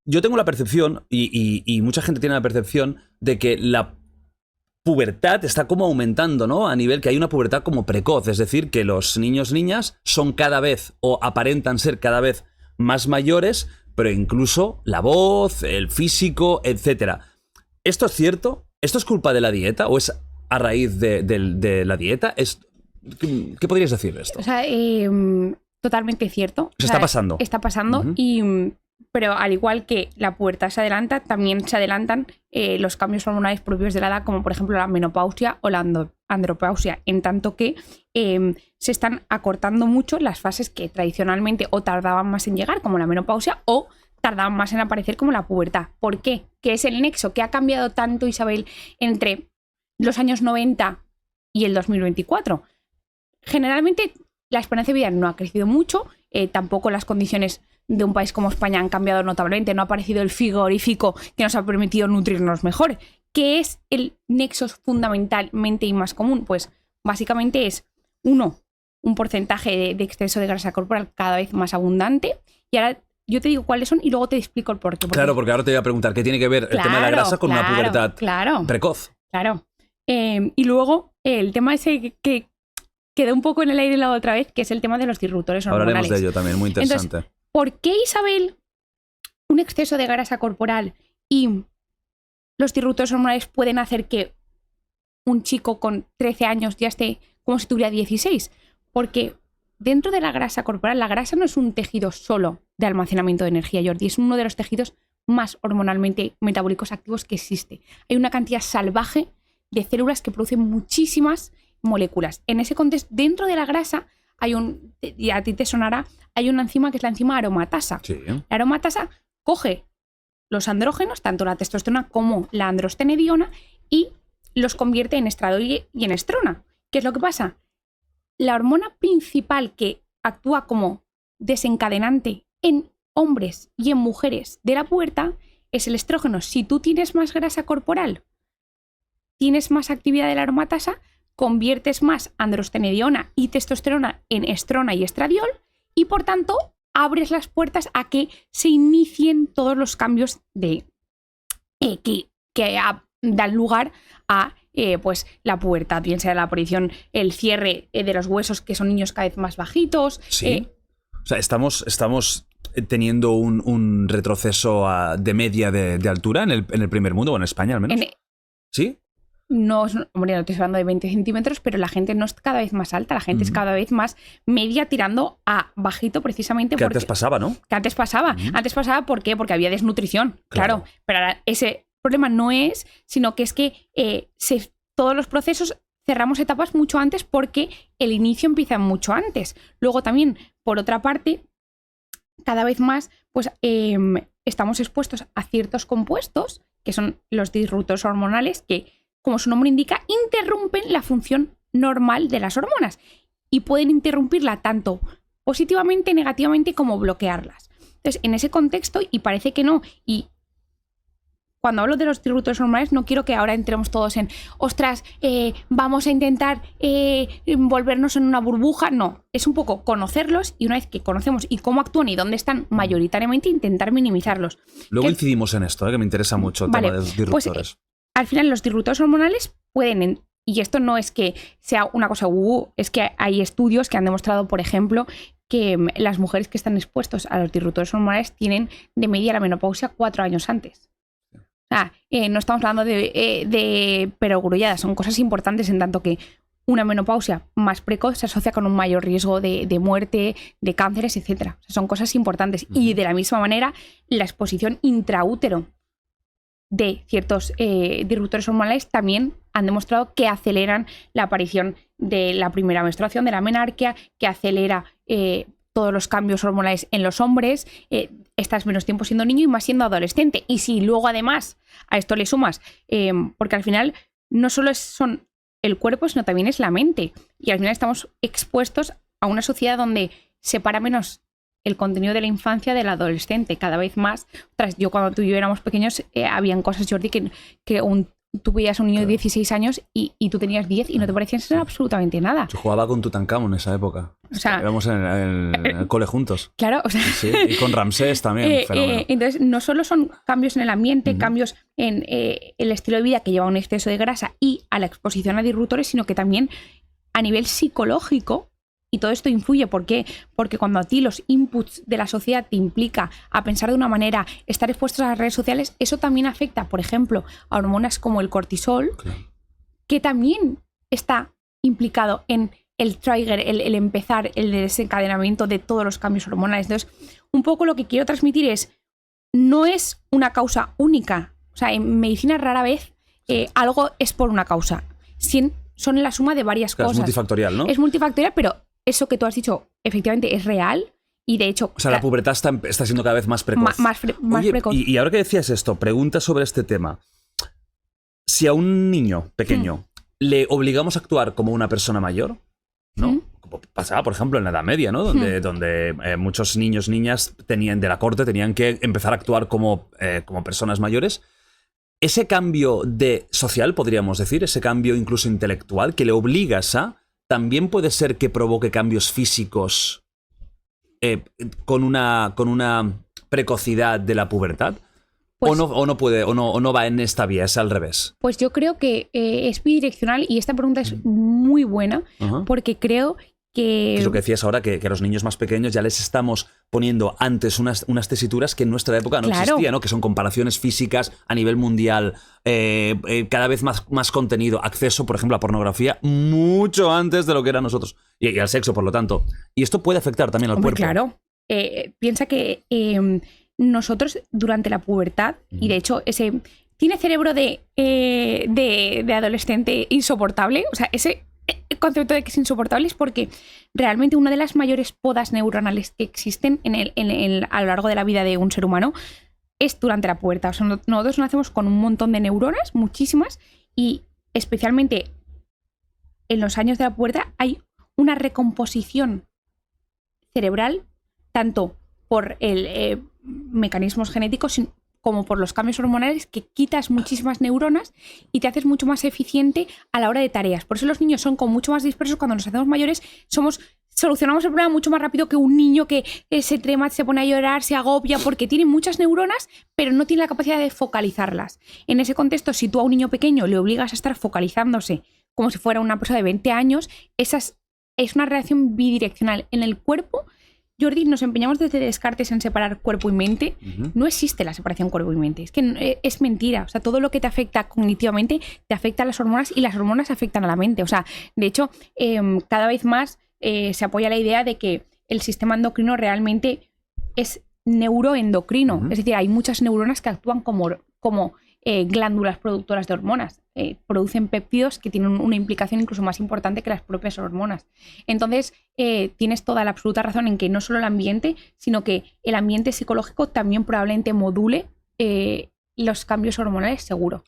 Yo tengo la percepción, y mucha gente tiene la percepción, de que la pubertad está como aumentando, ¿no? A nivel que hay una pubertad como precoz, es decir, que los niños, niñas son cada vez, o aparentan ser cada vez más mayores, pero incluso la voz, el físico, etcétera. ¿Esto es cierto? ¿Esto es culpa de la dieta o es a raíz de la dieta? ¿Qué podrías decir de esto? O sea, totalmente cierto. Se está pasando. Está pasando, pero al igual que la pubertad se adelanta, también se adelantan los cambios hormonales propios de la edad, como por ejemplo la menopausia o la andropausia, en tanto que se están acortando mucho las fases que tradicionalmente o tardaban más en llegar, como la menopausia, o tardaban más en aparecer, como la pubertad. ¿Por qué? ¿Qué es el nexo? ¿Qué ha cambiado tanto, Isabel, entre los años 90 y el 2024? Generalmente la esperanza de vida no ha crecido mucho, tampoco las condiciones de un país como España han cambiado notablemente, no ha aparecido el frigorífico que nos ha permitido nutrirnos mejor. ¿Qué es el nexo fundamentalmente y más común? Pues básicamente es, un porcentaje de exceso de grasa corporal cada vez más abundante, y ahora yo te digo cuáles son y luego te explico el porqué. Claro, porque ahora te voy a preguntar qué tiene que ver el tema de la grasa con una pubertad precoz. Claro. Y luego el tema ese que quedó un poco en el aire la otra vez, que es el tema de los disruptores hormonales. Hablaremos de ello también, muy interesante. Entonces, ¿por qué, Isabel, un exceso de grasa corporal y los disruptores hormonales pueden hacer que un chico con 13 años ya esté como si tuviera 16? Porque dentro de la grasa corporal, la grasa no es un tejido solo de almacenamiento de energía, Jordi, es uno de los tejidos más hormonalmente metabólicos activos que existe. Hay una cantidad salvaje de células que producen muchísimas moléculas. En ese contexto, dentro de la grasa hay y a ti te sonará, hay una enzima que es la enzima aromatasa. Sí. La aromatasa coge los andrógenos, tanto la testosterona como la androstenediona, y los convierte en estradiol y en estrona. ¿Qué es lo que pasa? La hormona principal que actúa como desencadenante en hombres y en mujeres de la pubertad es el estrógeno. Si tú tienes más grasa corporal, tienes más actividad de la aromatasa, conviertes más androstenediona y testosterona en estrona y estradiol, y por tanto abres las puertas a que se inicien todos los cambios que dan lugar a pues la pubertad, bien sea la aparición, el cierre de los huesos, que son niños cada vez más bajitos. Sí. O sea, estamos teniendo un retroceso de media de altura en el primer mundo, o en España al menos. ¿Sí? No, hombre, no estoy hablando de 20 centímetros, pero la gente no es cada vez más alta, la gente es cada vez más media, tirando a bajito, precisamente porque... Que antes pasaba, ¿no? Que antes pasaba. Antes pasaba, ¿por qué? Porque había desnutrición, claro. Pero ahora ese problema no es, sino que es que todos los procesos cerramos etapas mucho antes, porque el inicio empieza mucho antes. Luego también, por otra parte, cada vez más pues estamos expuestos a ciertos compuestos, que son los disruptores hormonales, que, como su nombre indica, interrumpen la función normal de las hormonas y pueden interrumpirla tanto positivamente, negativamente, como bloquearlas. Entonces, en ese contexto, y parece que no, y cuando hablo de los disruptores hormonales no quiero que ahora entremos todos en ostras, vamos a intentar volvernos en una burbuja. No, es un poco conocerlos, y una vez que conocemos y cómo actúan y dónde están mayoritariamente, intentar minimizarlos. Luego incidimos en esto, que me interesa mucho el tema de los disruptores. Pues, al final los disruptores hormonales pueden, y esto no es que sea una cosa, es que hay estudios que han demostrado, por ejemplo, que las mujeres que están expuestas a los disruptores hormonales tienen de media la menopausia 4 años antes. No estamos hablando de perogrulladas, son cosas importantes, en tanto que una menopausia más precoz se asocia con un mayor riesgo de muerte, de cánceres, etc. O sea, son cosas importantes. Y de la misma manera, la exposición intraútero de ciertos disruptores hormonales también han demostrado que aceleran la aparición de la primera menstruación, de la menarquia, que acelera todos los cambios hormonales en los hombres. Estás menos tiempo siendo niño y más siendo adolescente. Y si luego además a esto le sumas, porque al final no solo son el cuerpo, sino también es la mente. Y al final estamos expuestos a una sociedad donde separa menos el contenido de la infancia del adolescente, cada vez más. Yo cuando tú y yo éramos pequeños, habían cosas, Jordi, que un tú veías a un niño de Claro. 16 años y tú tenías 10 y no te parecían ser absolutamente nada. Yo jugaba con Tutankamón en esa época. O sea, Íbamos en el cole juntos. Claro, o sea... Sí, y con Ramsés también. Fenómeno. Entonces, no solo son cambios en el ambiente, Ujú. cambios en el estilo de vida que lleva a un exceso de grasa y a la exposición a disruptores, sino que también a nivel psicológico, y todo esto influye. ¿Por qué? Porque cuando a ti los inputs de la sociedad te implica a pensar de una manera, estar expuestos a las redes sociales, eso también afecta, por ejemplo, a hormonas como el cortisol, Claro. que también está implicado en el trigger, el empezar, el desencadenamiento de todos los cambios hormonales. Entonces, un poco lo que quiero transmitir es, no es una causa única. O sea, en medicina rara vez algo es por una causa. Son la suma de varias Claro, es cosas. multifactorial, ¿no? Es multifactorial, pero eso que tú has dicho efectivamente es real y de hecho... O sea, la pubertad está siendo cada vez más precoz. más Oye, precoz. y ahora que decías esto, pregunta sobre este tema. Si a un niño pequeño le obligamos a actuar como una persona mayor, ¿no? Como pasaba, por ejemplo, en la Edad Media, ¿no? Donde muchos niños, niñas de la corte tenían que empezar a actuar como personas mayores. Ese cambio social, podríamos decir, ese cambio incluso intelectual que le obligas a, también puede ser que provoque cambios físicos con una precocidad de la pubertad. Pues- o no va en esta vía, es al revés. Pues yo creo que es bidireccional y esta pregunta es muy buena Ajá. porque creo que... Es lo que decías ahora, que a los niños más pequeños ya les estamos poniendo antes unas tesituras que en nuestra época no Claro. existían, ¿no? Que son comparaciones físicas a nivel mundial, cada vez más contenido, acceso, por ejemplo, a pornografía, mucho antes de lo que era nosotros. Y al sexo, por lo tanto. Y esto puede afectar también al Hombre, cuerpo. claro. Piensa que nosotros durante la pubertad, y de hecho tiene cerebro de adolescente insoportable, o sea, ese concepto de que es insoportable es porque realmente una de las mayores podas neuronales que existen a lo largo de la vida de un ser humano es durante la pubertad. O sea, nosotros nacemos con un montón de neuronas, muchísimas, y especialmente en los años de la pubertad hay una recomposición cerebral tanto por mecanismos genéticos como por los cambios hormonales, que quitas muchísimas neuronas y te haces mucho más eficiente a la hora de tareas. Por eso los niños son como mucho más dispersos. Cuando nos hacemos mayores solucionamos el problema mucho más rápido que un niño que se trema, se pone a llorar, se agobia, porque tiene muchas neuronas, pero no tiene la capacidad de focalizarlas. En ese contexto, si tú a un niño pequeño le obligas a estar focalizándose como si fuera una persona de 20 años, es una reacción bidireccional. En el cuerpo, Jordi, nos empeñamos desde Descartes en separar cuerpo y mente. Ujú. No existe la separación cuerpo y mente. Es que es mentira. O sea, todo lo que te afecta cognitivamente te afecta a las hormonas y las hormonas afectan a la mente. O sea, de hecho, cada vez más se apoya la idea de que el sistema endocrino realmente es neuroendocrino. Ujú. Es decir, hay muchas neuronas que actúan como glándulas productoras de hormonas. Producen péptidos que tienen una implicación incluso más importante que las propias hormonas. Entonces, tienes toda la absoluta razón en que no solo el ambiente, sino que el ambiente psicológico también probablemente module los cambios hormonales, seguro.